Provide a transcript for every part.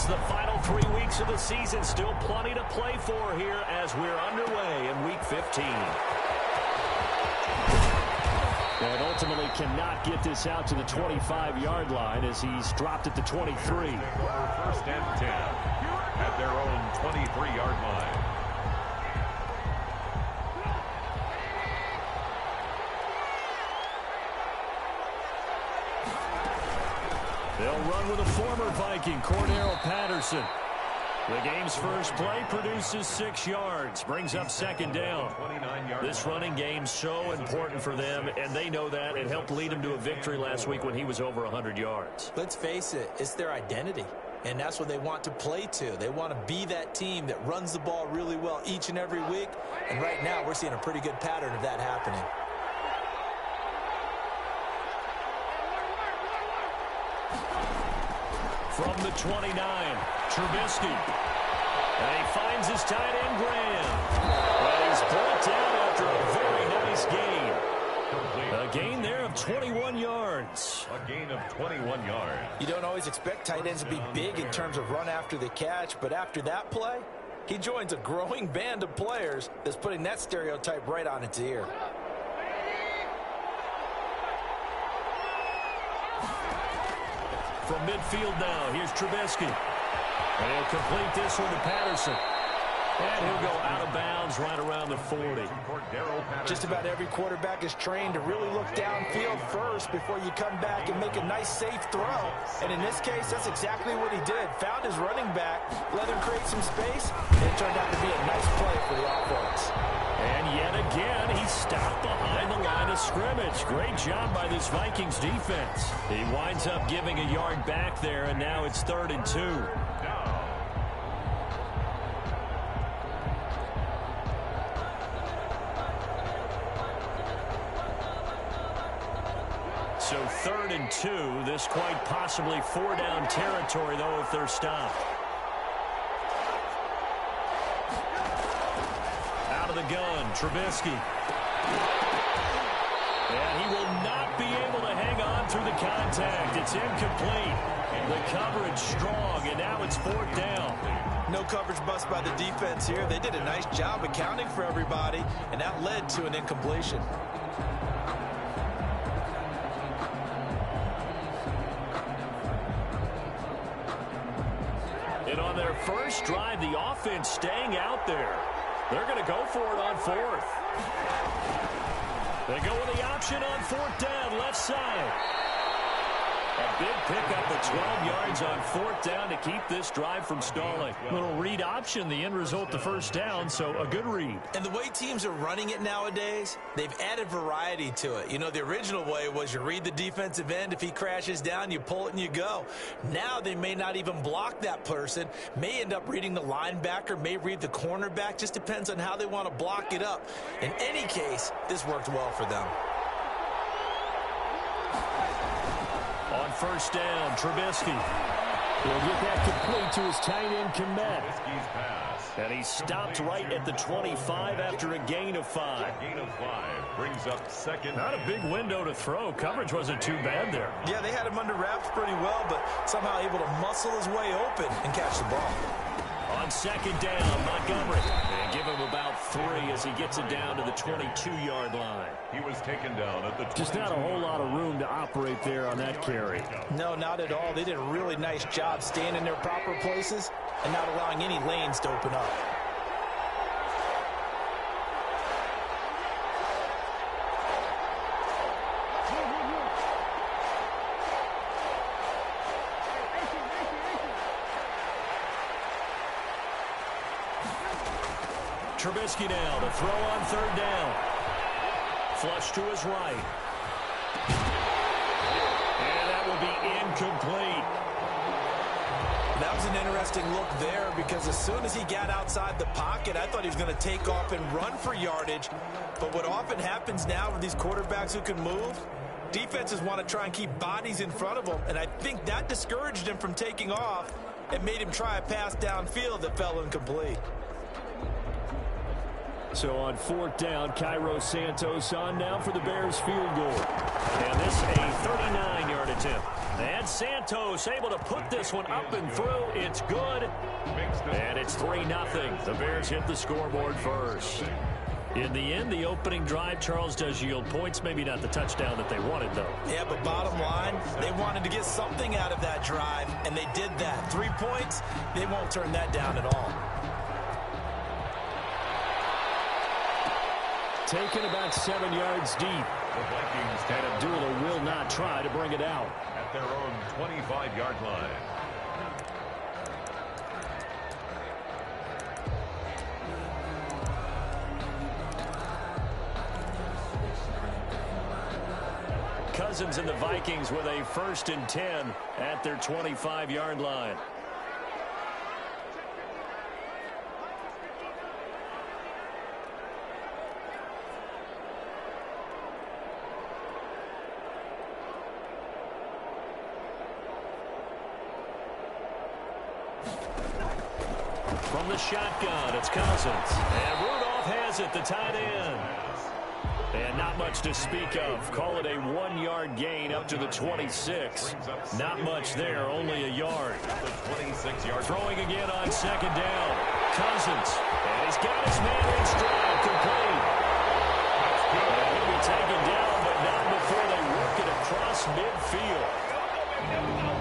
It's the final 3 weeks of the season. Still plenty to play for here as we're underway in Week 15. And ultimately cannot get this out to the 25-yard line as he's dropped at the 23. First and 10 at their own 23-yard line. They'll run with a former Viking, Cordero Patterson. The game's first play produces 6 yards, brings up second down. This running game's so important for them, and they know that. It helped lead them to a victory last week when he was over 100 yards. Let's face it, it's their identity, and that's what they want to play to. They want to be that team that runs the ball really well each and every week, and right now we're seeing a pretty good pattern of that happening. From the 29, Trubisky. And he finds his tight end, Graham. But he's brought down after a very nice gain. A gain there of 21 yards. A gain of 21 yards. You don't always expect tight ends to be big in terms of run after the catch, but after that play, he joins a growing band of players that's putting that stereotype right on its ear. From midfield now, here's Trubisky. And he'll complete this one to Patterson. And he'll go out of bounds right around the 40. Just about every quarterback is trained to really look downfield first before you come back and make a nice, safe throw. And in this case, that's exactly what he did. Found his running back, let him create some space, and it turned out to be a nice play for the offense. And yet again, he stopped behind the line of scrimmage. Great job by this Vikings defense. He winds up giving a yard back there, and now it's 3rd and 2. So 3rd and 2. This quite possibly 4-down territory, though, if they're stopped. Out of the gun, Trubisky. And he will not be able to hang on through the contact. It's incomplete. The coverage strong, and now it's 4th down. No coverage bust by the defense here. They did a nice job accounting for everybody, and that led to an incompletion. And on their first drive, the offense staying out there. They're going to go for it on 4th. They go with the option on 4th down, left side. A big pickup of 12 yards on 4th down to keep this drive from stalling. Little read option, the end result, the first down, so a good read. And the way teams are running it nowadays, they've added variety to it. You know, the original way was you read the defensive end. If he crashes down, you pull it and you go. Now they may not even block that person, may end up reading the linebacker, may read the cornerback. Just depends on how they want to block it up. In any case, this worked well for them. On 1st down, Trubisky. He'll get that complete to his tight end, Komet. And he stopped right at the 25 after a gain of 5. Gain of 5 brings up 2nd. Not a big window to throw. Coverage wasn't too bad there. Yeah, they had him under wraps pretty well, but somehow able to muscle his way open and catch the ball. On 2nd down, Montgomery. And give him about 3 as he gets it down to the 22-yard line. He was taken down at the 22. Just not a whole lot of room to operate there on that carry. No, not at all. They did a really nice job staying in their proper places and not allowing any lanes to open up. Trubisky now to throw on 3rd down. Flush to his right. And that will be incomplete. That was an interesting look there because as soon as he got outside the pocket, I thought he was going to take off and run for yardage. But what often happens now with these quarterbacks who can move, defenses want to try and keep bodies in front of them. And I think that discouraged him from taking off and made him try a pass downfield that fell incomplete. So on 4th down, Cairo Santos on now for the Bears field goal. And this a 39-yard attempt. And Santos able to put this one up and through. It's good. And it's 3-0. The Bears hit the scoreboard first. In the end, the opening drive, Charles, does yield points. Maybe not the touchdown that they wanted, though. Yeah, but bottom line, they wanted to get something out of that drive, and they did that. 3 points, they won't turn that down at all. Taken about 7 yards deep. The Vikings And Abdullah will not try to bring it out. at their own 25-yard line. Cousins and the Vikings with a 1st and 10 at their 25-yard line. From the shotgun, it's Cousins. And Rudolph has it, the tight end. And not much to speak of. Call it a 1-yard gain up to the 26. Not much there, only a yard. Throwing again on 2nd down. Cousins. And he's got his man in stride, complete. And he'll be taken down, but not before they work it across midfield.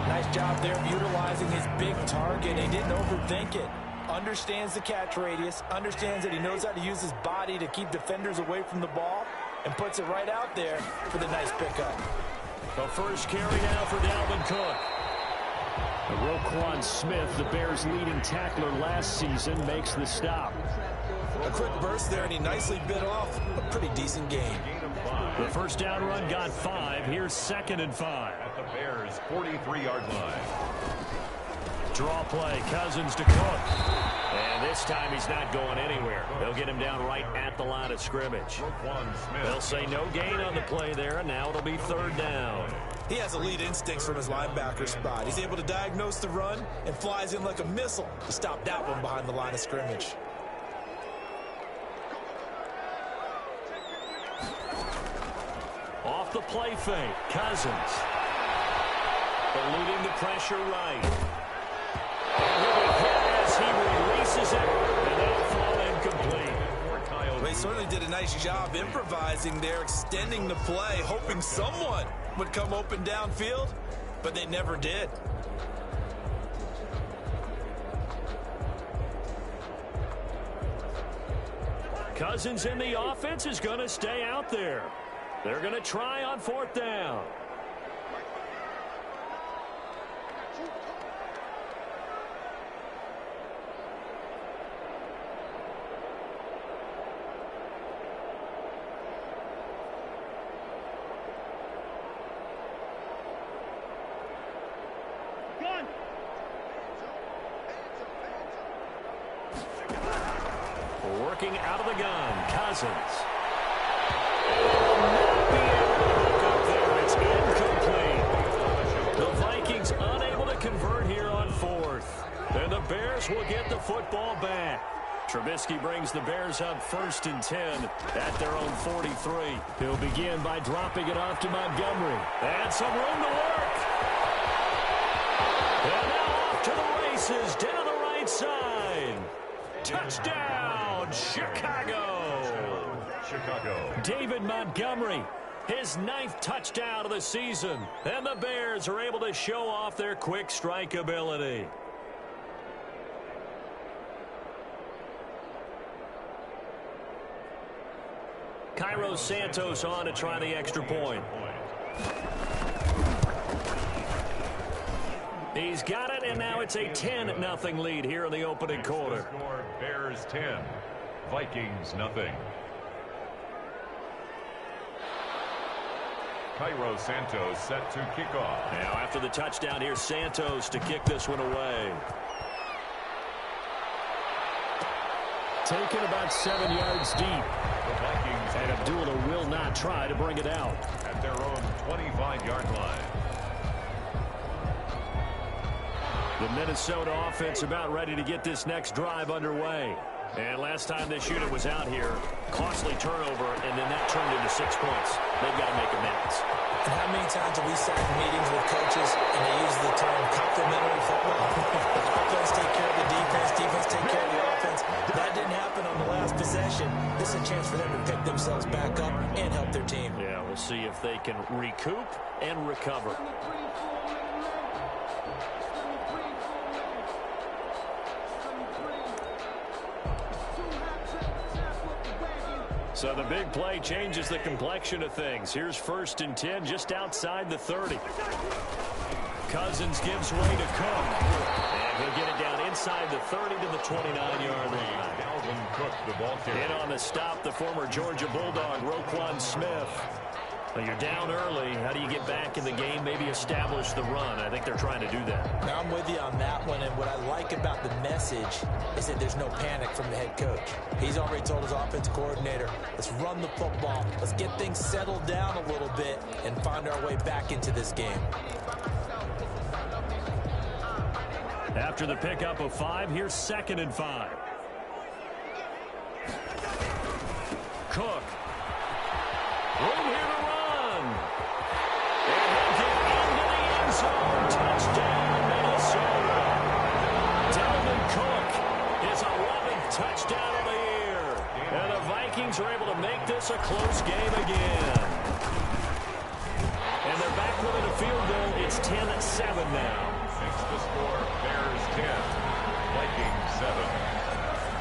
Nice job there of utilizing his big target. He didn't overthink it. Understands the catch radius, understands that he knows how to use his body to keep defenders away from the ball, and puts it right out there for the nice pickup. The first carry now for Dalvin Cook. Roquan Smith, the Bears' leading tackler last season, makes the stop. A quick burst there, and he nicely bit off a pretty decent gain. The first down run got 5. Here's 2nd and 5. At the Bears' 43-yard line. Draw play, Cousins to Cook. And this time he's not going anywhere. They'll get him down right at the line of scrimmage. They'll say no gain on the play there, and now it'll be 3rd down. He has elite instincts from his linebacker spot. He's able to diagnose the run and flies in like a missile to stop that one behind the line of scrimmage. Off the play fake, Cousins. Eluding the pressure right. And he'll be hit as he releases it, and that'll fall incomplete. Well, he certainly did a nice job improvising there, extending the play, hoping someone would come open downfield, but they never did. Cousins in the offense is going to stay out there. They're going to try on 4th down. Working out of the gun, Cousins. Will not be able to hook up there. It's incomplete. The Vikings unable to convert here on 4th. And the Bears will get the football back. Trubisky brings the Bears up 1st and 10 at their own 43. He'll begin by dropping it off to Montgomery. And some room to work. And now off to the races, down the right side. Touchdown, Chicago. David Montgomery, his 9th touchdown of the season. And the Bears are able to show off their quick strike ability. Cairo Santos on to try the extra point. He's got it, and now it's a 10-0 lead here in the opening quarter. Bears 10, Vikings nothing. Cairo Santos set to kick off. Now after the touchdown, here's Santos to kick this one away. Taken about 7 yards deep. The Vikings And Abdullah will not try to bring it out. at their own 25-yard line. The Minnesota offense about ready to get this next drive underway. And last time this unit was out here, costly turnover, and then that turned into 6 points. They've got to make amends. And how many times have we sat in meetings with coaches and they use the term complementary football? Offense take care of the defense, defense take care of the offense. That didn't happen on the last possession. This is a chance for them to pick themselves back up and help their team. Yeah, we'll see if they can recoup and recover. So the big play changes the complexion of things. Here's 1st and 10 just outside the 30. Cousins gives way to Cook. And he'll get it down inside the 30 to the 29-yard line. In on the stop, the former Georgia Bulldog, Roquan Smith. Well, you're down early. How do you get back in the game, maybe establish the run? I think they're trying to do that. Now, I'm with you on that one, and what I like about the message is that there's no panic from the head coach. He's already told his offensive coordinator, let's run the football, let's get things settled down a little bit and find our way back into this game. After the pickup of 5, here's 2nd and 5. Cook. Room here to run. And he'll get into the end zone. Touchdown, Minnesota. Dalvin Cook, his 11th touchdown of the year. And the Vikings are able to make this a close game again. And they're back within a field goal. It's 10-7 now. Makes the score Bears 10, Vikings 7.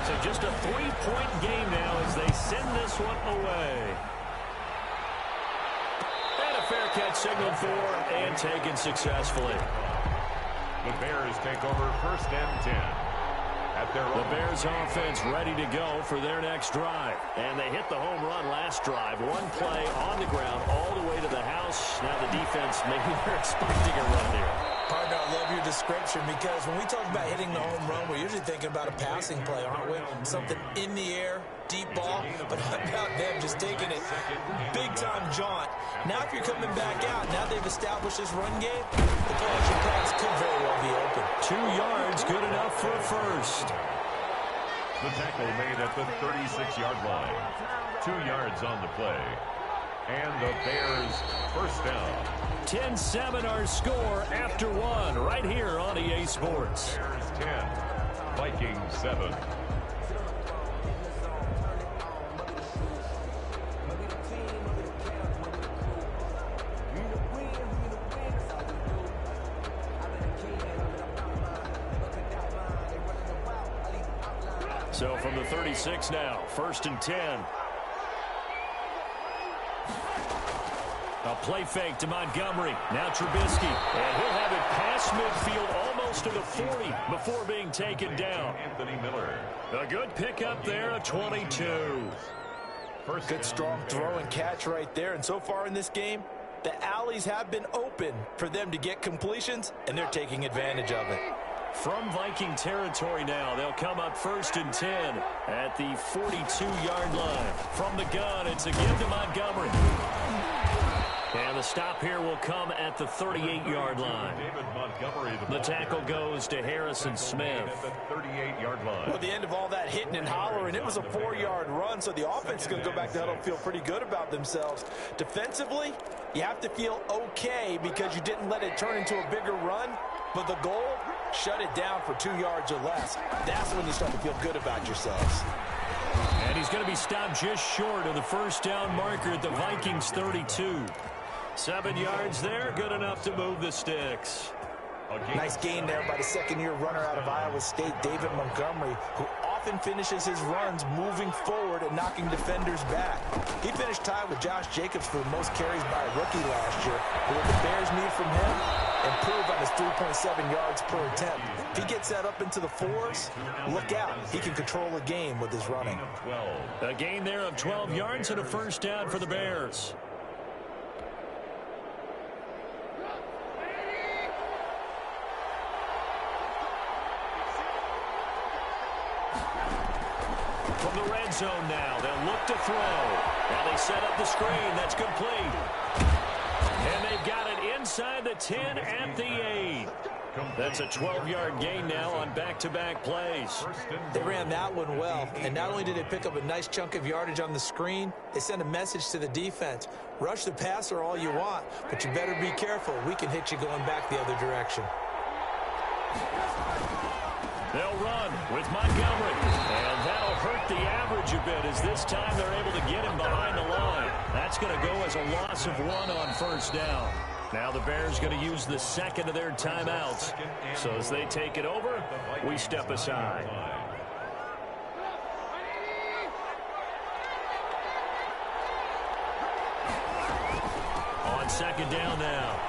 So just a 3-point game now as they send this one away. And a fair catch signaled for and taken successfully. The Bears take over 1st and 10. The Bears offense ready to go for their next drive. And they hit the home run last drive. One play on the ground all the way to the house. Now the defense, maybe they're expecting a run here. Partner, I love your description because when we talk about hitting the home run, we're usually thinking about a passing play, aren't we? Something in the air, deep ball. But how about them just taking it big-time jaunt? Now if you're coming back out, now they've established this run game, the play-action pass could very well be open. 2 yards, good enough for a first. The tackle made at the 36-yard line. 2 yards on the play. And the Bears first down. 10-7 our score after 1 right here on EA Sports. Bears 10, Vikings 7. So from the 36 now, 1st and 10. A play fake to Montgomery. Now Trubisky. And he'll have it past midfield almost to the 40 before being taken down. Anthony Miller. A good pickup there, a 22. Good strong throw and catch right there. And so far in this game, the alleys have been open for them to get completions, and they're taking advantage of it. From Viking territory now, they'll come up 1st and 10 at the 42-yard line. From the gun, it's a give to Montgomery. And the stop here will come at the 38-yard line. David Montgomery. The tackle goes to Harrison Smith. At the 38-yard line. Well, at the end of all that hitting and hollering, it was a 4-yard run, so the offense is going to go back to huddle and feel pretty good about themselves. Defensively, you have to feel okay because you didn't let it turn into a bigger run, but the goal, shut it down for 2 yards or less. That's when you start to feel good about yourselves. And he's going to be stopped just short of the first down marker at the Vikings 32. 7 yards there, good enough to move the sticks. Nice gain there by the second-year runner out of Iowa State, David Montgomery, who often finishes his runs moving forward and knocking defenders back. He finished tied with Josh Jacobs for the most carries by a rookie last year. But what the Bears need from him, improve on his 3.7 yards per attempt. If he gets that up into the 4s, look out. He can control a game with his running. A gain there of 12 yards and a first down for the Bears. From the red zone now, they'll look to throw. Now they set up the screen. That's complete. And they've got it inside the 10 at the 8. That's a 12-yard gain now on back-to-back plays. They ran that one well, and not only did they pick up a nice chunk of yardage on the screen, they sent a message to the defense. Rush the passer all you want, but you better be careful. We can hit you going back the other direction. They'll run with Montgomery, and that'll hurt the average a bit as this time they're able to get him behind the line. That's going to go as a loss of 1 on first down. Now the Bears going to use the second of their timeouts. So as they take it over, we step aside. On second down now.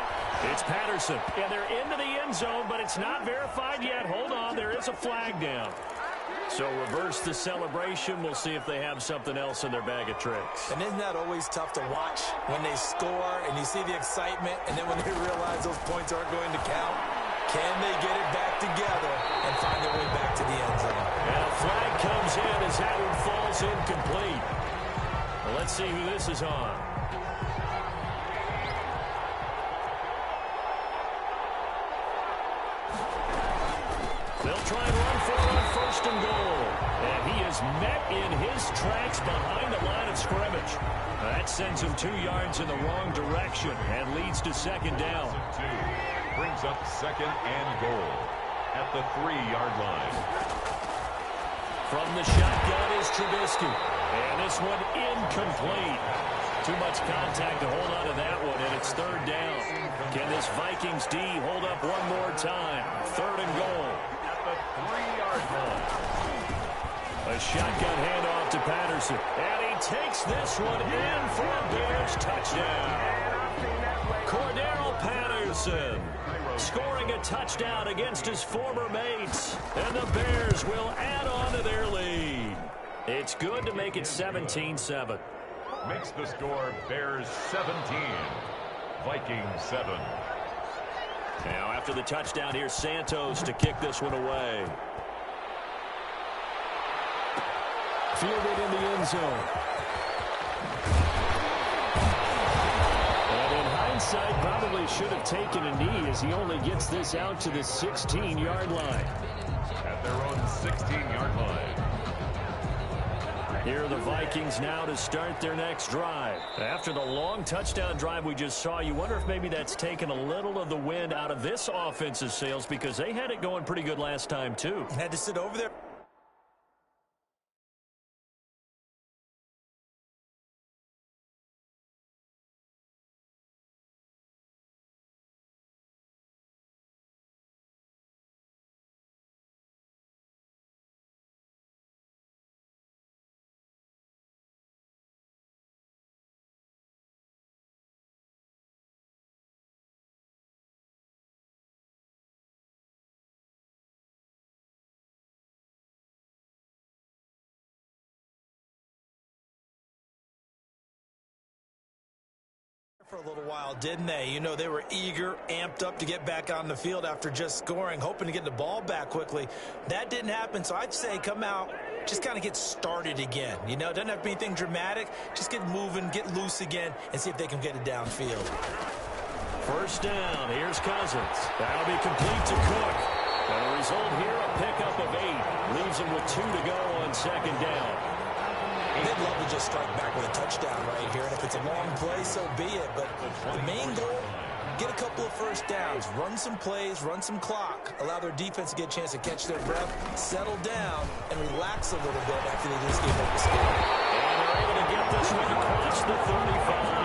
It's Patterson, and they're into the end zone, but it's not verified yet. Hold on, there is a flag down. So reverse the celebration. We'll see if they have something else in their bag of tricks. And isn't that always tough to watch when they score and you see the excitement, and then when they realize those points aren't going to count? Can they get it back together and find their way back to the end zone? And a flag comes in as that one falls incomplete. Well, let's see who this is on. They'll try and run for it on first and goal. And he is met in his tracks behind the line of scrimmage. That sends him 2 yards in the wrong direction and leads to second down. Brings up second and goal at the 3-yard line. From the shotgun is Trubisky. And this one incomplete. Too much contact to hold on to that one, and it's third down. Can this Vikings D hold up one more time? Third and goal. The 3-yard line. A shotgun handoff to Patterson. And he takes this one in for a Bears touchdown. Cordero Patterson scoring a touchdown against his former mates. And the Bears will add on to their lead. It's good to make it 17-7. Makes the score Bears 17, Vikings 7. Now after the touchdown, here's Santos to kick this one away. Fielded in the end zone. And in hindsight, probably should have taken a knee as he only gets this out to the 16-yard line. At their own 16-yard line. Here are the Vikings now to start their next drive. After the long touchdown drive we just saw, you wonder if maybe that's taken a little of the wind out of this offensive sails because they had it going pretty good last time too. Had to sit over there. For a little while, didn't they? You know, they were eager, amped up to get back on the field after just scoring, hoping to get the ball back quickly. That didn't happen, so I'd say come out, just kind of get started again. You know, it doesn't have to be anything dramatic. Just get moving, get loose again, and see if they can get it downfield. First down, here's Cousins. That'll be complete to Cook. And the result here, a pickup of 8. Leaves him with 2 to go on second down. They'd love to just strike back with a touchdown right here, and if it's a long play, so be it. But the main goal, get a couple of first downs, run some plays, run some clock, allow their defense to get a chance to catch their breath, settle down, and relax a little bit after they just gave up the score. And they're able to get this one across the 35.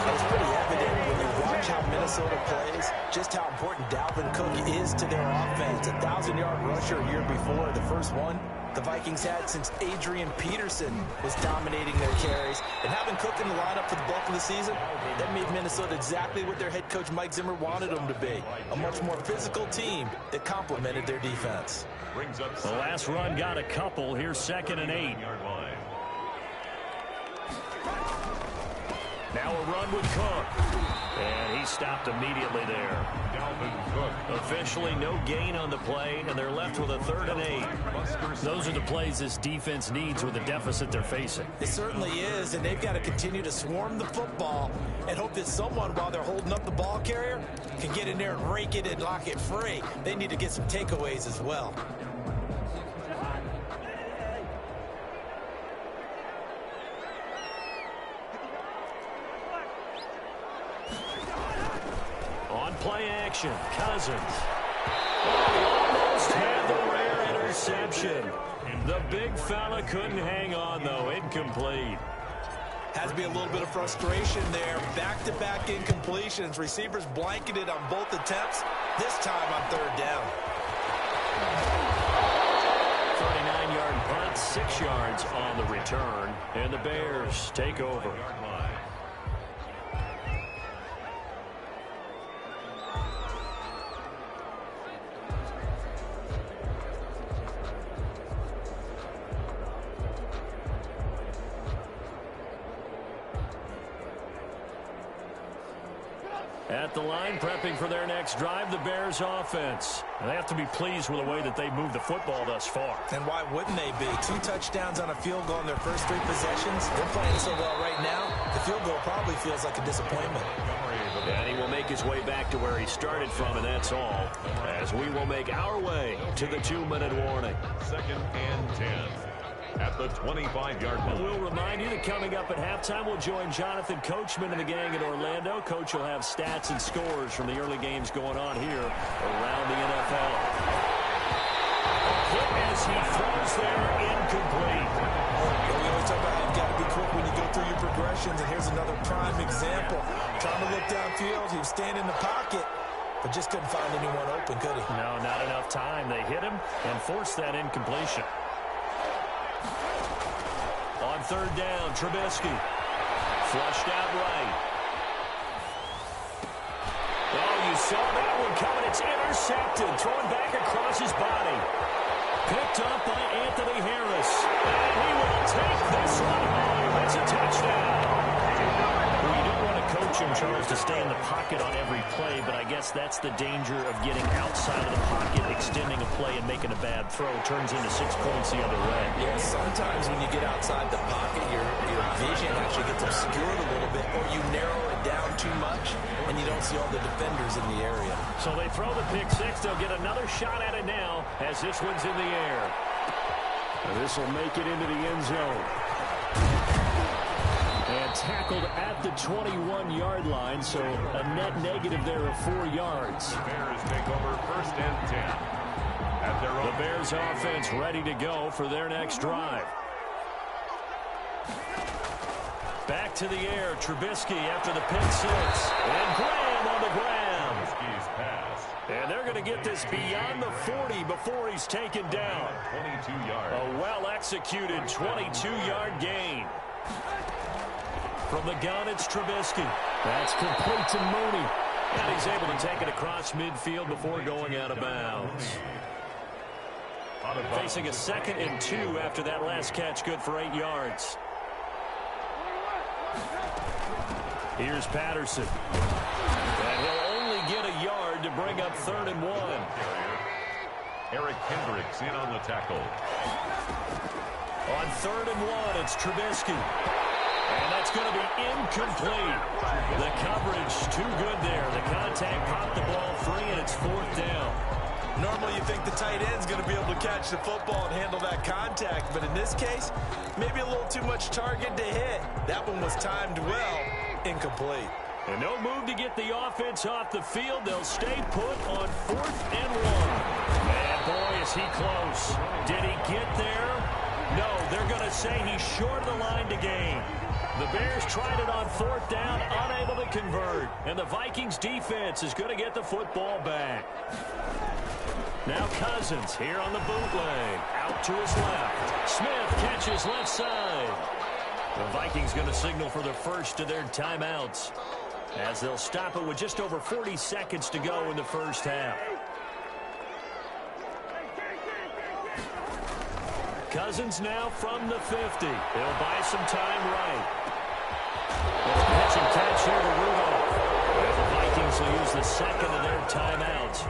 It's pretty evident when you watch how Minnesota plays, just how important Dalvin Cook is to their offense. A 1,000-yard rusher a year before, the first one the Vikings had since Adrian Peterson was dominating their carries. And having Cook in the lineup for the bulk of the season, that made Minnesota exactly what their head coach Mike Zimmer wanted them to be. A much more physical team that complemented their defense. The last run got a couple. Here's second and 8. Now a run with Cook. And he stopped immediately there. Dalvin Cook. Officially no gain on the play, and they're left with a 3rd and 8. Those are the plays this defense needs with the deficit they're facing. It certainly is, and they've got to continue to swarm the football and hope that someone, while they're holding up the ball carrier, can get in there and rake it and lock it free. They need to get some takeaways as well. On play action, Cousins. Almost had the rare interception. The big fella couldn't hang on, though. Incomplete. Has to be a little bit of frustration there. Back-to-back incompletions. Receivers blanketed on both attempts. This time on 3rd down. 39-yard punt, 6 yards on the return. And the Bears take over. At the line, prepping for their next drive, the Bears offense. And they have to be pleased with the way that they moved the football thus far. And why wouldn't they be? 2 touchdowns on a field goal in their first 3 possessions. They're playing so well right now, the field goal probably feels like a disappointment. And he will make his way back to where he started from, and that's all. As we will make our way to the 2-minute warning. 2nd and 10. At the 25-yard line. We'll remind you that coming up at halftime, we'll join Jonathan Coachman and the gang in Orlando. Coach will have stats and scores from the early games going on here around the NFL. Hit as he throws there, incomplete. We always talk about how you've got to be quick when you go through your progressions, and here's another prime example. Trying to look downfield, he was staying in the pocket, but just couldn't find anyone open, could he? No, not enough time. They hit him and forced that incompletion. On 3rd down, Trubisky. Flushed out right. Oh, you saw that one coming. It's intercepted. Throwing back across his body. Picked up by Anthony Harris. And he will take this one home. It's a touchdown. Well, you don't want to coach him, Charles, to stay in the pocket on every play, but I guess that's the danger of getting outside of the pocket, extending a play, and making a bad throw. Turns into 6 points the other way. Yeah, sometimes when you get outside the pocket, your vision actually gets obscured a little bit, or you narrow it down too much, and you don't see all the defenders in the area. So they throw the pick 6. They'll get another shot at it now as this one's in the air. This will make it into the end zone. And tackled at the 21-yard line, so a net negative there of 4 yards. The Bears take over 1st and 10. At their own. The Bears offense ready to go for their next drive. Back to the air, Trubisky after the pick 6. And Graham on the ground. Trubisky's pass. And they're going to get this beyond the 40 before he's taken down. 22 yards. A well-executed 22-yard gain. From the gun, it's Trubisky. That's complete to Mooney. And he's able to take it across midfield before going out of bounds. Facing a 2nd and 2 after that last catch, good for 8 yards. Here's Patterson. And he'll only get a yard to bring up 3rd and 1. Eric Hendricks in on the tackle. On 3rd and 1, it's Trubisky. And that's going to be incomplete. The coverage too good there. The contact popped the ball free, and it's 4th down. Normally you think the tight end's going to be able to catch the football and handle that contact, but in this case, maybe a little too much target to hit. That one was timed well, incomplete. And no move to get the offense off the field. They'll stay put on 4th and 1. And boy, is he close. Did he get there? No, they're going to say he's short of the line to gain. The Bears tried it on 4th down, unable to convert. And the Vikings defense is going to get the football back. Now Cousins here on the bootleg. Out to his left. Smith catches left side. The Vikings going to signal for the first of their timeouts, as they'll stop it with just over 40 seconds to go in the first half. Cousins now from the 50. He'll buy some time right. The pitch Passing catch here to Rudolph. And the Vikings will use the second of their timeouts,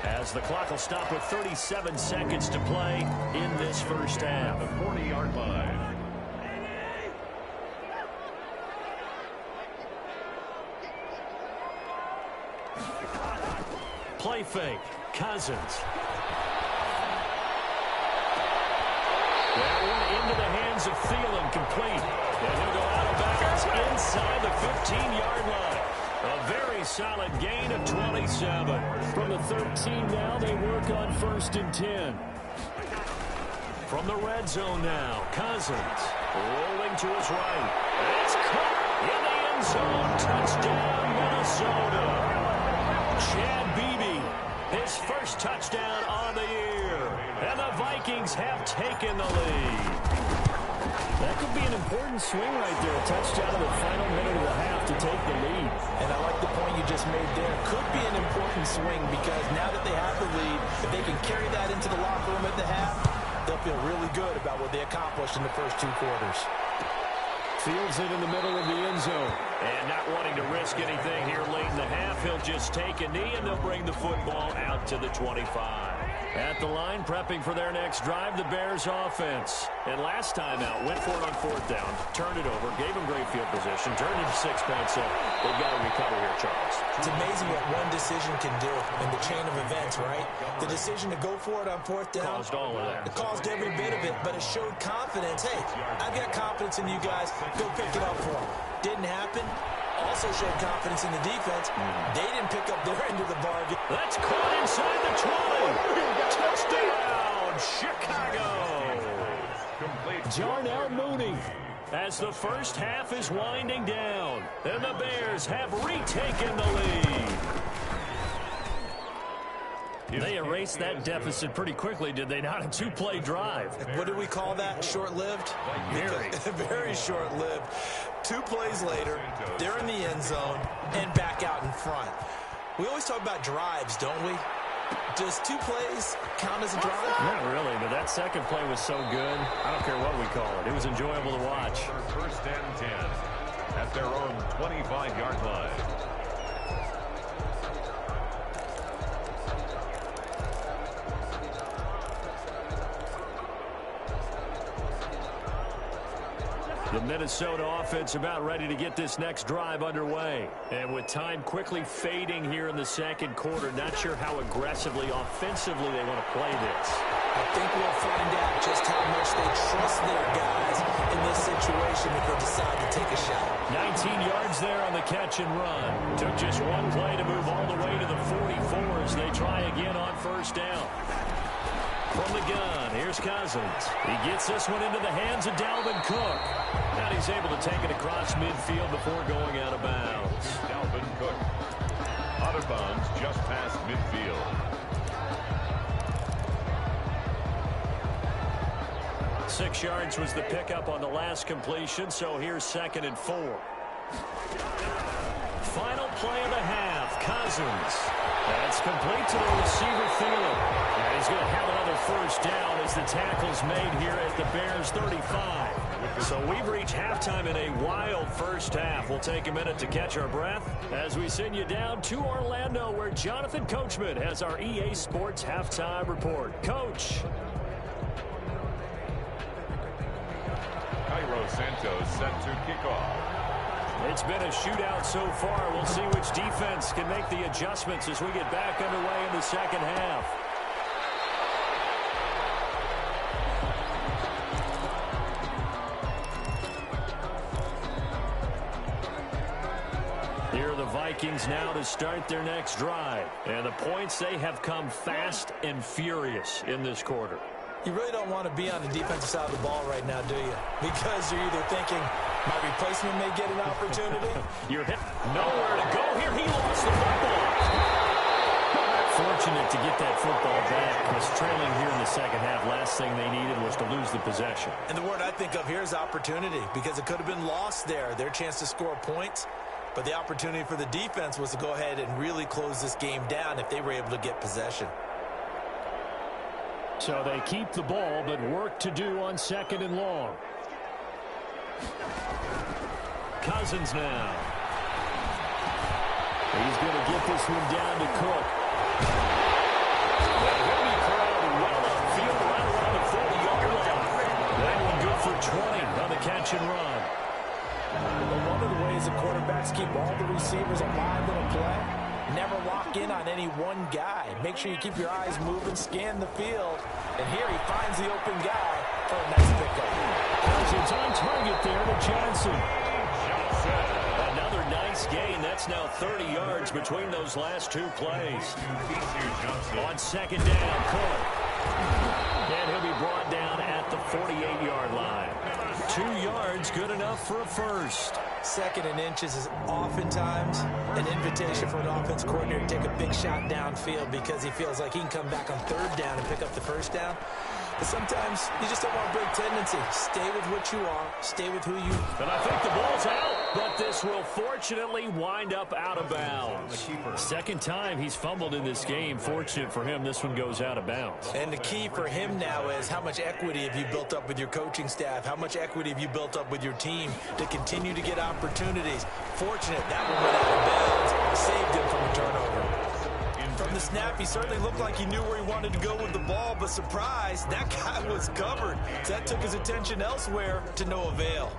as the clock will stop with 37 seconds to play in this first half. The 40-yard line. Play fake. Cousins. That one into the hands of Thielen, complete. And he'll go out of bounds inside the 15-yard line. A very solid gain of 27. From the 13 now, they work on 1st and 10. From the red zone now, Cousins rolling to his right. It's caught in the end zone. Touchdown, Minnesota. Chad Beebe, his first touchdown on the year. And the Vikings have taken the lead. That could be an important swing right there. A touchdown in the final minute of the half to take the lead. And I like the point you just made there. Could be an important swing because now that they have the lead, if they can carry that into the locker room at the half, they'll feel really good about what they accomplished in the first 2 quarters. Fields it in the middle of the end zone. And not wanting to risk anything here late in the half, he'll just take a knee and they'll bring the football out to the 25. At the line, prepping for their next drive, the Bears offense. And last time out, went for it on 4th down, turned it over, gave them great field position, turned it to 6 points. So they've got to recover here, Charles. It's amazing what one decision can do in the chain of events, right? The decision to go for it on 4th down. Caused all of that. It caused every bit of it, but it showed confidence. Hey, I've got confidence in you guys. Go pick it up for them. Didn't happen. Also showed confidence in the defense. They didn't pick up their end of the bargain. That's caught inside the 20. Touchdown, Chicago. Jarnell Mooney, as the first half is winding down, and the Bears have retaken the lead. They erased that deficit pretty quickly, did they not? A 2-play drive. What did we call that? Short-lived? Very. Very short-lived. 2 plays later, they're in the end zone and back out in front. We always talk about drives, don't we? Does 2 plays count as a drive? Not really, but that second play was so good. I don't care what we call it. It was enjoyable to watch. 1st and 10 at their own 25-yard line. The Minnesota offense about ready to get this next drive underway. And with time quickly fading here in the second quarter, not sure how aggressively, offensively they want to play this. I think we'll find out just how much they trust their guys in this situation if they decide to take a shot. 19 yards there on the catch and run. Took just 1 play to move all the way to the 44 as they try again on 1st down. From the gun, here's Cousins. He gets this one into the hands of Dalvin Cook. And he's able to take it across midfield before going out of bounds. Dalvin Cook out of bounds just past midfield. Six yards was the pickup on the last completion, so here's 2nd and 4. Final play of the half, Cousins. That's complete to the receiver, Thielen. And he's going to have another 1st down as the tackle's made here at the Bears' 35. So we've reached halftime in a wild first half. We'll take a minute to catch our breath as we send you down to Orlando, where Jonathan Coachman has our EA Sports halftime report. Coach. Cairo Santos set to kick off. It's been a shootout so far. We'll see which defense can make the adjustments as we get back underway in the second half. Here are the Vikings now to start their next drive. And the points, they have come fast and furious in this quarter. You really don't want to be on the defensive side of the ball right now, do you? Because you're either thinking, my replacement may get an opportunity. You're hit. Nowhere to go here. He lost the football. Fortunate to get that football back. Was trailing here in the second half. Last thing they needed was to lose the possession. And the word I think of here is opportunity, because it could have been lost there. Their chance to score points. But the opportunity for the defense was to go ahead and really close this game down if they were able to get possession. So they keep the ball, but work to do on 2nd and long. Cousins now. He's going to get this one down to Cook. Well, he'll be crowded well upfield right around the 40-yard line. That one good for 20 on the catch and run. Well, one of the ways the quarterbacks keep all the receivers alive in a play, never lock in on any one guy. Make sure you keep your eyes moving, scan the field. And here he finds the open guy for a nice pickup. It's on target there to Johnson. Another nice gain. That's now 30 yards between those last two plays. On second down, Cook. And he'll be brought down at the 48-yard line. 2 yards, good enough for a first. Second and inches is oftentimes an invitation for an offense coordinator to take a big shot downfield because he feels like he can come back on third down and pick up the first down. But sometimes you just don't want to break tendency. Stay with what you are. Stay with who you... And I think the ball's out, but this will fortunately wind up out of bounds. Second time he's fumbled in this game. Fortunate for him, this one goes out of bounds. And the key for him now is how much equity have you built up with your coaching staff? How much equity have you built up with your team to continue to get opportunities? Fortunate that one went out of bounds. Saved him from a turnover. From the snap, he certainly looked like he knew where he wanted to go with the ball, but surprise, that guy was covered. So that took his attention elsewhere to no avail.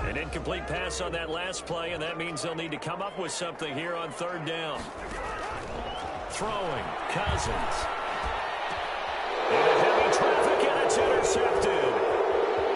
An incomplete pass on that last play, and that means they'll need to come up with something here on third down. Throwing, Cousins. Into heavy traffic, and it's intercepted.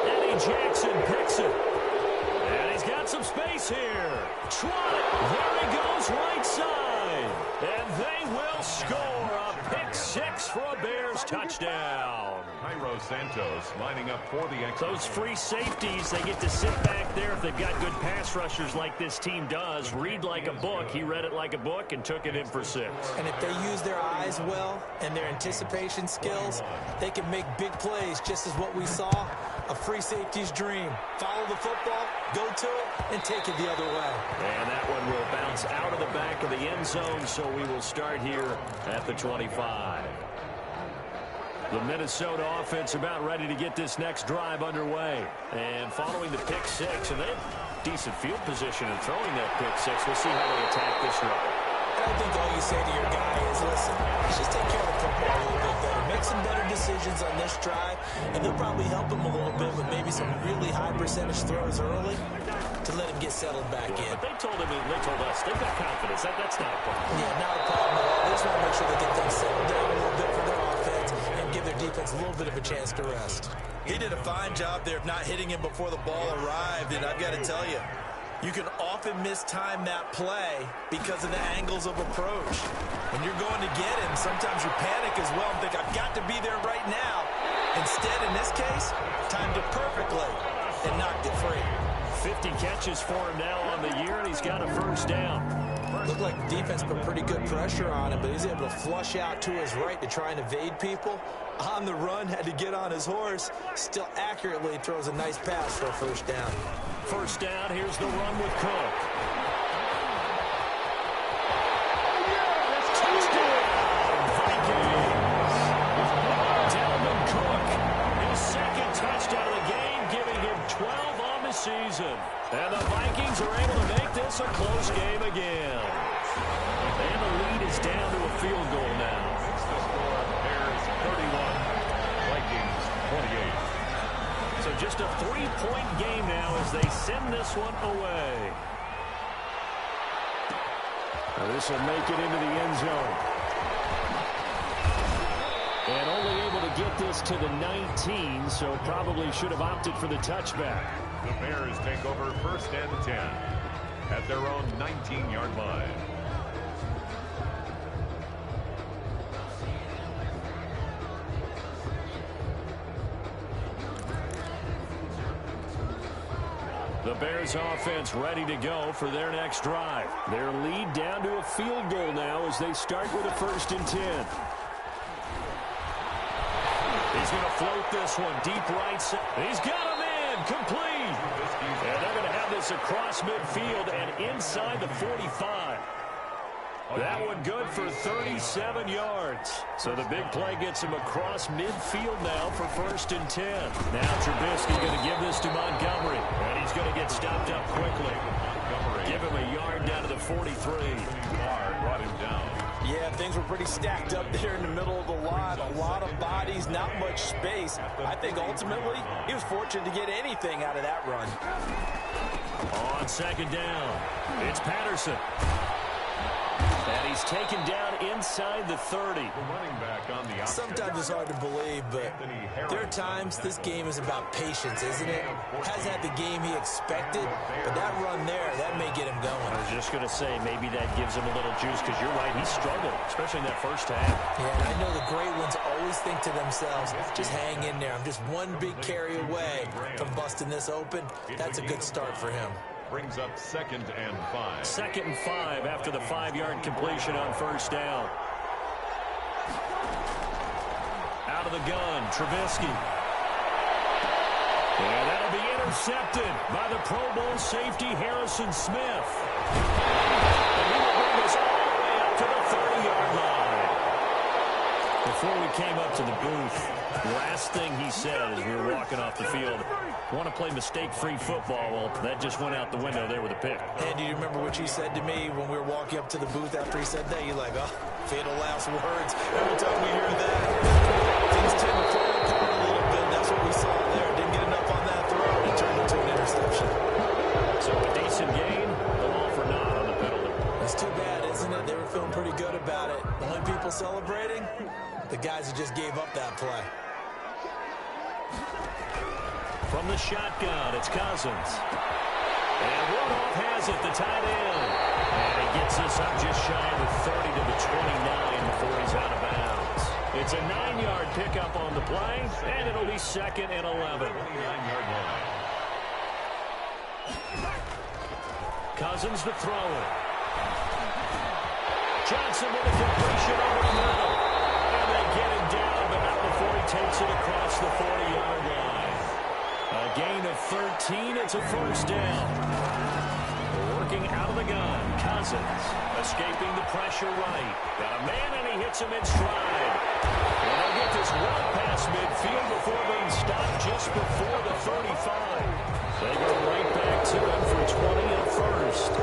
Eddie Jackson picks it. And he's got some space here. Trot it. There he goes, right side. And they will score a pick six for a Bears touchdown. Jairo Santos lining up for the extra. Those free safeties, they get to sit back there if they've got good pass rushers like this team does. Read like a book. He read it like a book and took it in for 6. And if they use their eyes well and their anticipation skills, they can make big plays, just as what we saw. A free safety's dream. Follow the football, go to it, and take it the other way. And that one will bounce out of the back of the end zone, so we will start here at the 25. The Minnesota offense about ready to get this next drive underway. And following the pick six, and they have decent field position in throwing that pick six. We'll see how they attack this run. I think all you say to your guy is, listen, let's just take care of the football a little bit better. Make some better decisions on this drive, and they'll probably help him a little bit with maybe some really high percentage throws early to let him get settled back in. But they told us, they've got confidence. That's not a problem. Yeah, not a problem at all. They just want to make sure they get things settled down a little bit for their offense and give their defense a little bit of a chance to rest. He did a fine job there of not hitting him before the ball arrived, and I've got to tell you, you can often mistime that play because of the angles of approach. When you're going to get him, sometimes you panic as well and think, I've got to be there right now. Instead, in this case, timed it perfectly and knocked it free. 50 catches for him now on the year, and he's got a first down. Looked like the defense put pretty good pressure on him, but he's able to flush out to his right to try and evade people. On the run, had to get on his horse. Still accurately throws a nice pass for a first down. First down, here's the run with Cook. Touchdown, Vikings. Dalvin Cook, his second touchdown of the game, giving him 12 on the season. And the Vikings are able to make this a close game again. And the lead is down to a field goal now. Bears 31, Vikings 28. So just a 3-point game now as they send this one away. Now this will make it into the end zone. And only able to get this to the 19, so probably should have opted for the touchback. The Bears take over first and 10 at their own 19-yard line. The Bears offense ready to go for their next drive. Their lead down to a field goal now as they start with a 1st and 10. He's going to float this one deep right side. He's got him in, complete. And they're going to have this across midfield and inside the 45. That one good for 37 yards. So the big play gets him across midfield now for 1st and 10. Now Trubisky going to give this to Montgomery. And he's going to get stopped up quickly. Montgomery Give him a yard down to the 43. Brought him down. Yeah, things were pretty stacked up there in the middle of the line. A lot of bodies, not much space. I think ultimately he was fortunate to get anything out of that run. On second down, it's Patterson. And he's taken down inside the 30. The running back on the outside. Sometimes it's hard to believe, but there are times this game is about patience, isn't it? Hasn't had the game he expected, but that run there, that may get him going. I was just going to say, maybe that gives him a little juice, because you're right, he struggled, especially in that first half. Yeah, and I know the great ones always think to themselves, just hang in there. I'm just one big carry away from busting this open. That's a good start for him. Brings up 2nd and 5. 2nd and 5 after the 5-yard completion on first down. Out of the gun, Trubisky. And that'll be intercepted by the Pro Bowl safety, Harrison Smith. And he will bring us all the way up to the 30-yard line. Before we came up to the booth, the last thing he said as we were walking off the field, want to play mistake-free football. Well, that just went out the window there with a pick. And do you remember what you said to me when we were walking up to the booth after he said that? You're like, oh, fatal last words. Every time we hear that, things tend to fall apart a little bit. That's what we saw there. Didn't get enough on that throw. It turned into an interception. So a decent gain, but all for naught on the penalty. That's too bad, isn't it? They were feeling pretty good about it. The only people celebrating, the guys who just gave up that play. From the shotgun, it's Cousins. And Rudolph has it, the tight end. And he gets us up just shy of the 30 to the 29 before he's out of bounds. It's a 9-yard pickup on the play, and it'll be 2nd and 11. 29-yard line. Cousins to throw it. Johnson with a completion over the middle. And they get him down, but not before he takes it across the 40-yard line. A gain of 13, it's a first down. Working out of the gun, Cousins escaping the pressure right. Got a man and he hits him in stride. And they'll get this well past midfield before being stopped just before the 35. They go right back to him for 20 and first.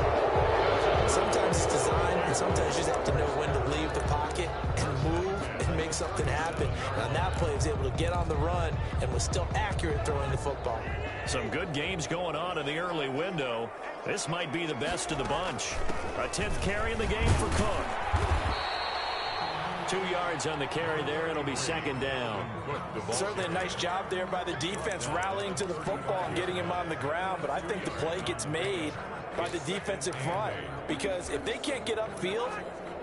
Sometimes it's design, and sometimes you just have to know when to leave the pocket and move and make something happen. And on that play, he was able to get on the run and was still accurate throwing the football. Some good games going on in the early window. This might be the best of the bunch. A 10th carry in the game for Cook. 2 yards on the carry there. It'll be 2nd down. Certainly a nice job there by the defense rallying to the football and getting him on the ground. But I think the play gets made by the defensive front, because if they can't get upfield,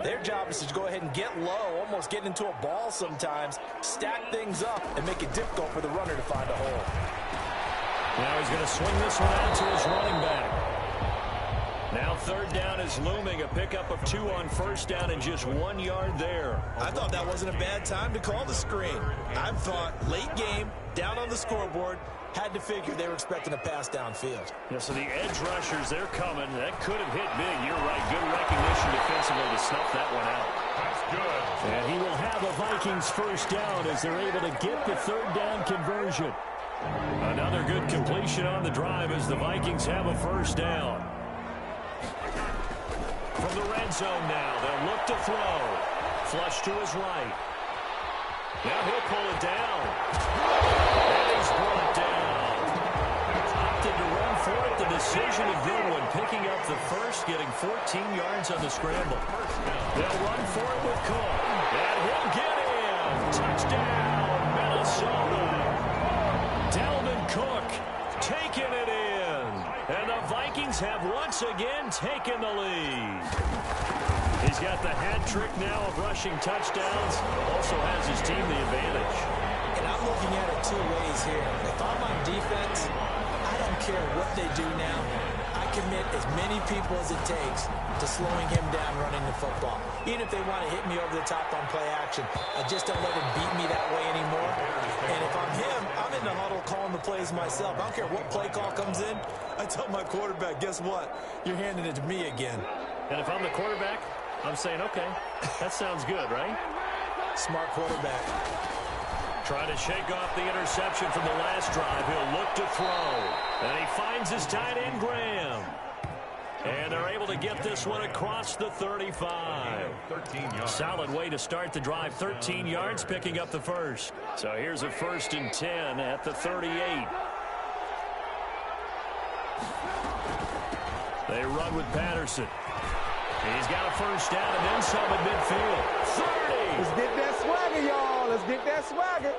their job is to go ahead and get low, almost get into a ball sometimes, stack things up, and make it difficult for the runner to find a hole. Now he's going to swing this one out to his running back. Now 3rd down is looming, a pickup of 2 on first down and just 1 yard there. I thought that wasn't a bad time to call the screen. I thought late game, down on the scoreboard, had to figure they were expecting a pass downfield. Yeah, so the edge rushers, they're coming. That could have hit big. You're right. Good recognition defensively to snuff that one out. That's good. And he will have a Vikings first down as they're able to get the 3rd down conversion. Another good completion on the drive as the Vikings have a first down. From the red zone now, they'll look to throw. Flush to his right. Now he'll pull it down. And he's brought down. Opted to run for it. The decision a good one. Picking up the first, getting 14 yards on the scramble. They'll run for it with Cook. And he'll get him. Touchdown, Minnesota. Dalvin Cook taking it in. And the Vikings have once again taken the lead. He's got the hat trick now of rushing touchdowns. Also has his team the advantage. And I'm looking at it 2 ways here. If I'm on defense, I don't care what they do now. I commit as many people as it takes to slowing him down running the football. Even if they want to hit me over the top on play action, I just don't let him beat me that way anymore. And if I'm him, I'm in the huddle calling the plays myself. I don't care what play call comes in. I tell my quarterback, guess what? You're handing it to me again. And if I'm the quarterback, I'm saying, okay, that sounds good, right? Smart quarterback. Trying to shake off the interception from the last drive. He'll look to throw. And he finds his tight end, Graham. And they're able to get this one across the 35. 13 yards. Solid way to start the drive. 13 yards, picking up the first. So here's a 1st and 10 at the 38. They run with Patterson. He's got a first down and then some at midfield. 30. Let's get that swagger, y'all. Let's get that swagger.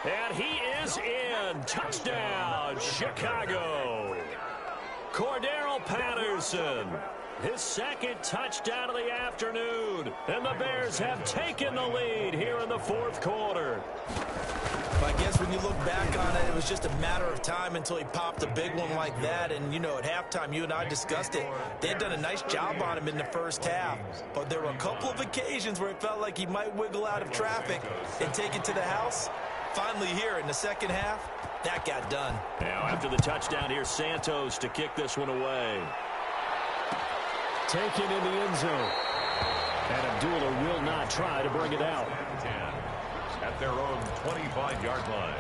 And he is in. Touchdown, Chicago. Cordero Patterson, his 2nd touchdown of the afternoon. And the Bears have taken the lead here in the 4th quarter. I guess when you look back on it, it was just a matter of time until he popped a big one like that. And, you know, at halftime, you and I discussed it. They had done a nice job on him in the first half. But there were a couple of occasions where it felt like he might wiggle out of traffic and take it to the house. Finally here in the second half, that got done. Now after the touchdown, here's Santos to kick this one away. Taken in the end zone. And Abdullah will not try to bring it out. 10 at their own 25-yard line.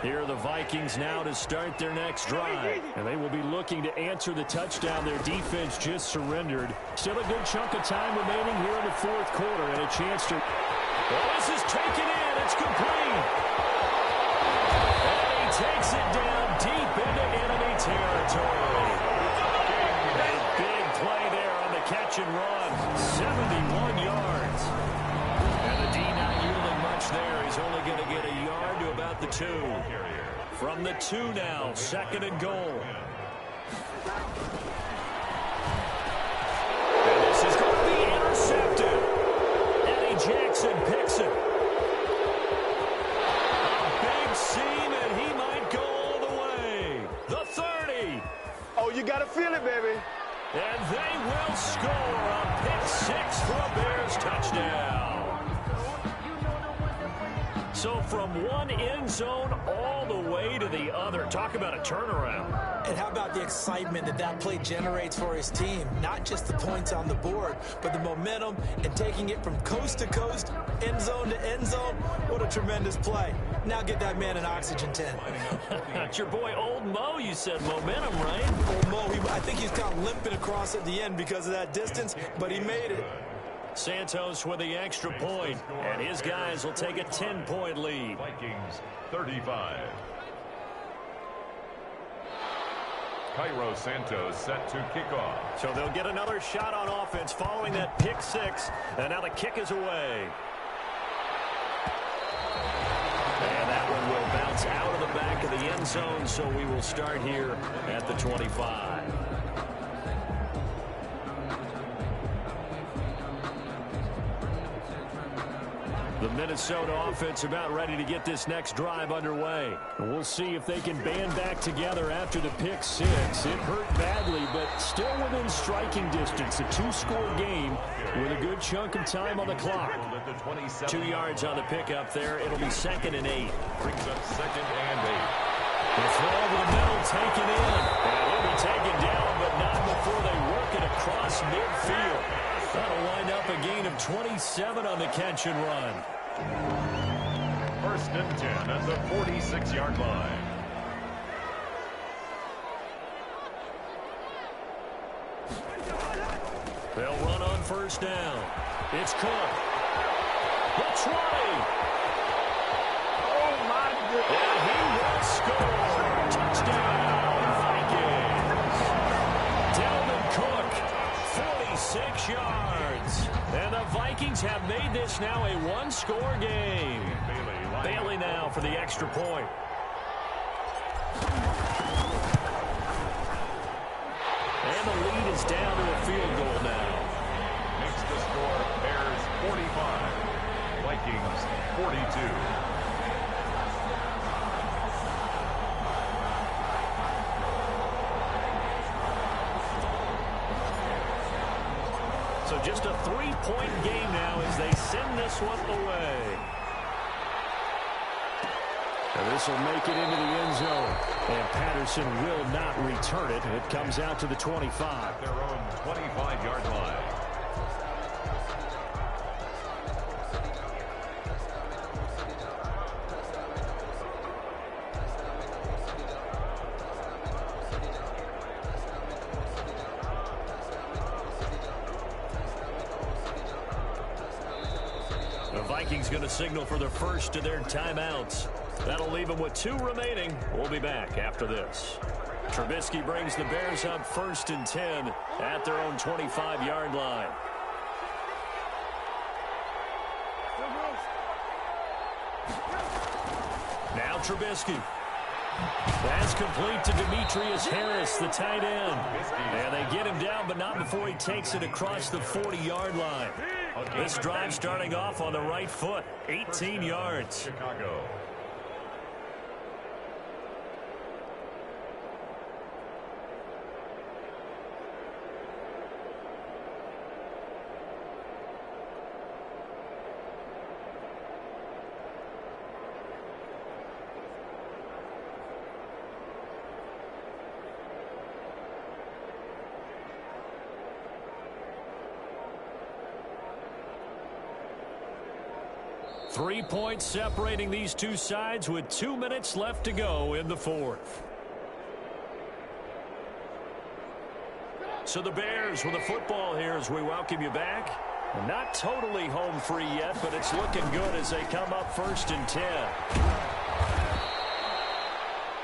Here are the Vikings now to start their next drive. And they will be looking to answer the touchdown their defense just surrendered. Still a good chunk of time remaining here in the 4th quarter and a chance to... Well, this is taken in. It's complete. And he takes it down deep into enemy territory. A big play there on the catch and run. 71 yards. And the D not yielding much there. He's only going to get a yard to about the 2. From the 2 now, 2nd and goal. And this is going to be intercepted. Eddie Jackson picks it. A big seam, and he might go all the way. The 30. Oh, you got to feel it, baby. And they will score a pick 6 for a Bears touchdown. So from one end zone all the way to the other. Talk about a turnaround. And how about the excitement that that play generates for his team? Not just the points on the board, but the momentum and taking it from coast to coast, end zone to end zone. What a tremendous play. Now get that man an oxygen tent. That's your boy Old Mo, you said. Momentum, right? Old Mo, I think he's kind of limping across at the end because of that distance, but he made it. Santos with the extra point, and his guys will take a 10-point lead. Vikings 35. Cairo Santos set to kick off. So they'll get another shot on offense following that pick 6, and now the kick is away. And that one will bounce out of the back of the end zone, so we will start here at the 25. The Minnesota offense about ready to get this next drive underway. And we'll see if they can band back together after the pick 6. It hurt badly, but still within striking distance. A 2-score game with a good chunk of time on the clock. 2 yards on the pickup there. It'll be 2nd and 8. Brings up 2nd and 8. The throw over the middle taken in. And will be taken down, but not before they work it across midfield. That'll wind up a gain of 27 on the catch and run. 1st and 10 at the 46-yard line. They'll run on 1st down. It's Cook. The 20. Oh, my goodness. And he will score. Touchdown, Vikings. Dalvin Cook, 46 yards. And the Vikings have made this now a 1-score game. Bailey now for the extra point. And the lead is down to a field goal now. Makes the score Bears 45, Vikings 42. So just a 3-point game now as they send this one away. And this will make it into the end zone. And Patterson will not return it. It comes out to the 25. Their own 25-yard line. Vikings going to signal for the first of their timeouts. That'll leave them with 2 remaining. We'll be back after this. Trubisky brings the Bears up 1st and 10 at their own 25-yard line. Now Trubisky. That's complete to Demetrius Harris, the tight end. And they get him down, but not before he takes it across the 40-yard line. This drive starting off on the right foot, 18 yards. Chicago. Three points separating these two sides with 2 minutes left to go in the fourth. So the Bears with the football here as we welcome you back. Not totally home free yet, but it's looking good as they come up 1st and 10.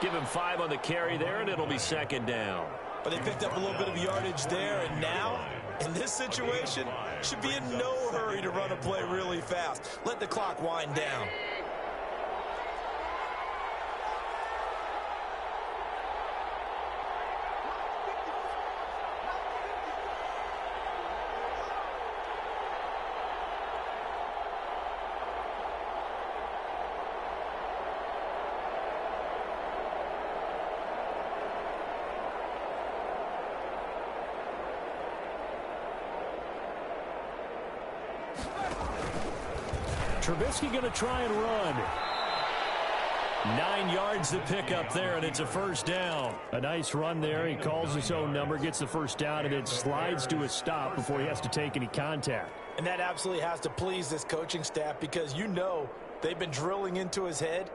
Give him 5 on the carry there, and it'll be 2nd down. But they picked up a little bit of yardage there, and now, in this situation, should be in no hurry to run a play really fast. Let the clock wind down. Trubisky going to try and run. 9 yards to pick up there, and it's a 1st down. A nice run there. He calls his own number, gets the 1st down, and then slides to a stop before he has to take any contact. And that absolutely has to please this coaching staff because you know they've been drilling into his head.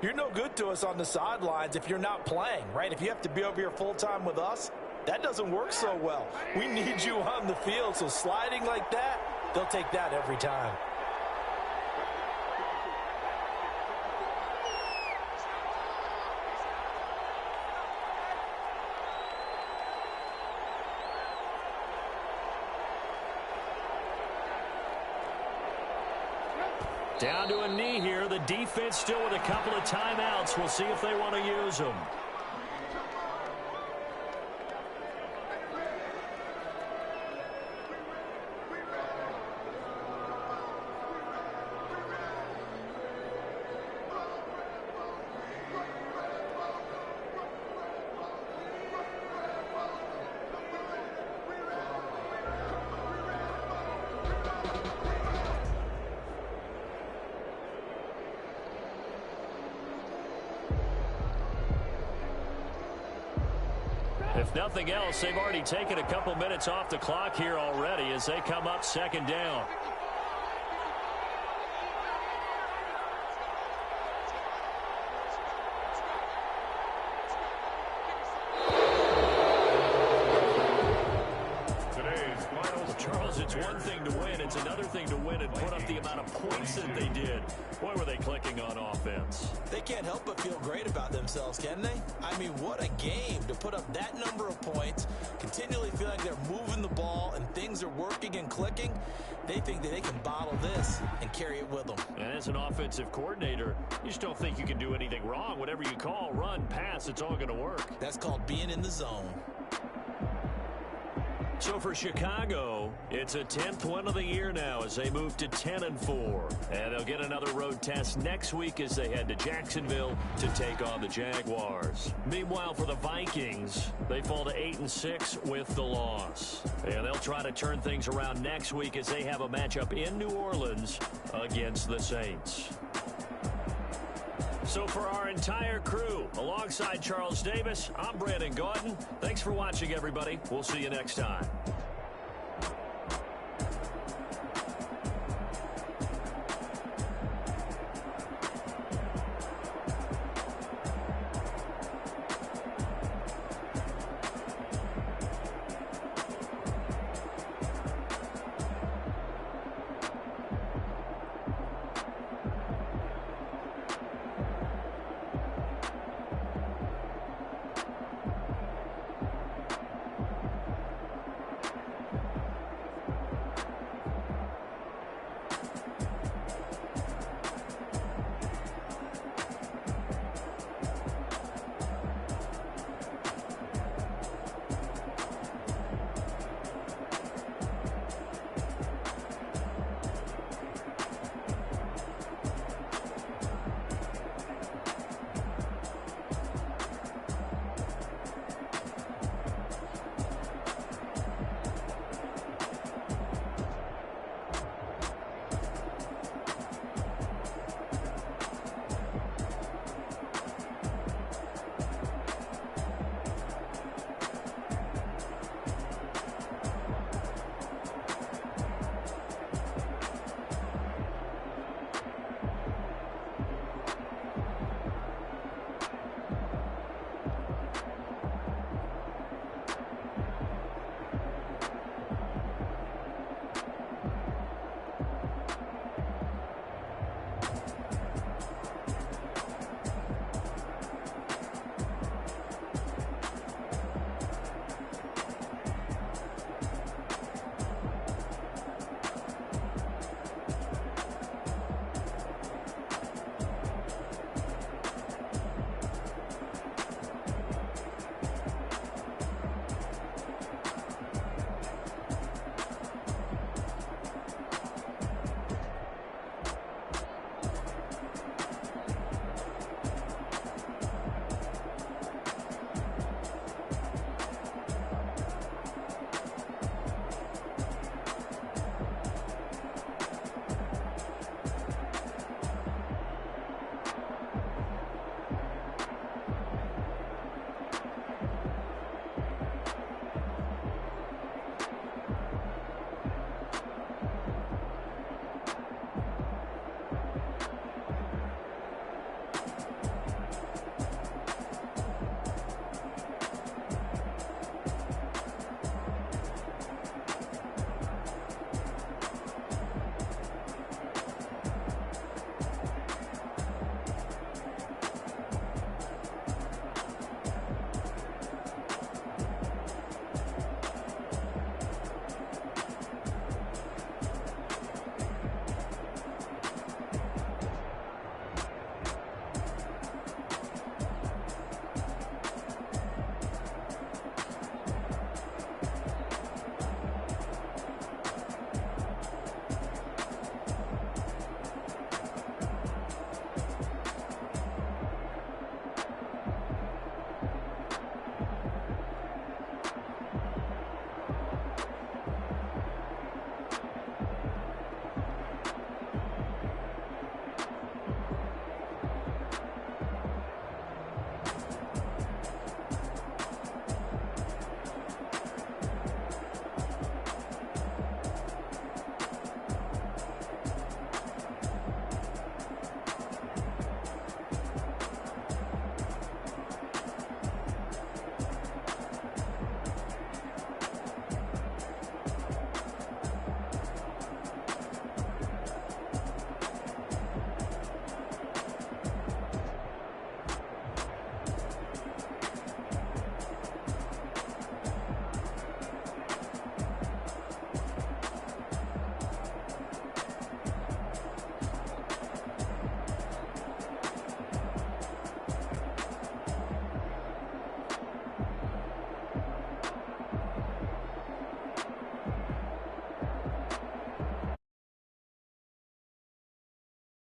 You're no good to us on the sidelines if you're not playing, right? If you have to be over here full-time with us, that doesn't work so well. We need you on the field, so sliding like that, they'll take that every time. Down to a knee here. The defense still with a couple of timeouts. We'll see if they want to use them. If nothing else, they've already taken a couple minutes off the clock here already as they come up 2nd down. Charles, it's one thing to win. It's another thing to win and put up the amount of points that they did. Boy, were they clicking on offense. They can't help but feel great about themselves, can they? I mean, what a game to put up that number of points, continually feel like they're moving the ball and things are working and clicking. They think that they can bottle this and carry it with them. And as an offensive coordinator, you just don't think you can do anything wrong. Whatever you call, run, pass, it's all going to work. That's called being in the zone. So for Chicago, it's a 10th win of the year now as they move to 10-4. And they'll get another road test next week as they head to Jacksonville to take on the Jaguars. Meanwhile, for the Vikings, they fall to 8-6 with the loss. And they'll try to turn things around next week as they have a matchup in New Orleans against the Saints. So for our entire crew, alongside Charles Davis, I'm Brandon Gaudin. Thanks for watching, everybody. We'll see you next time.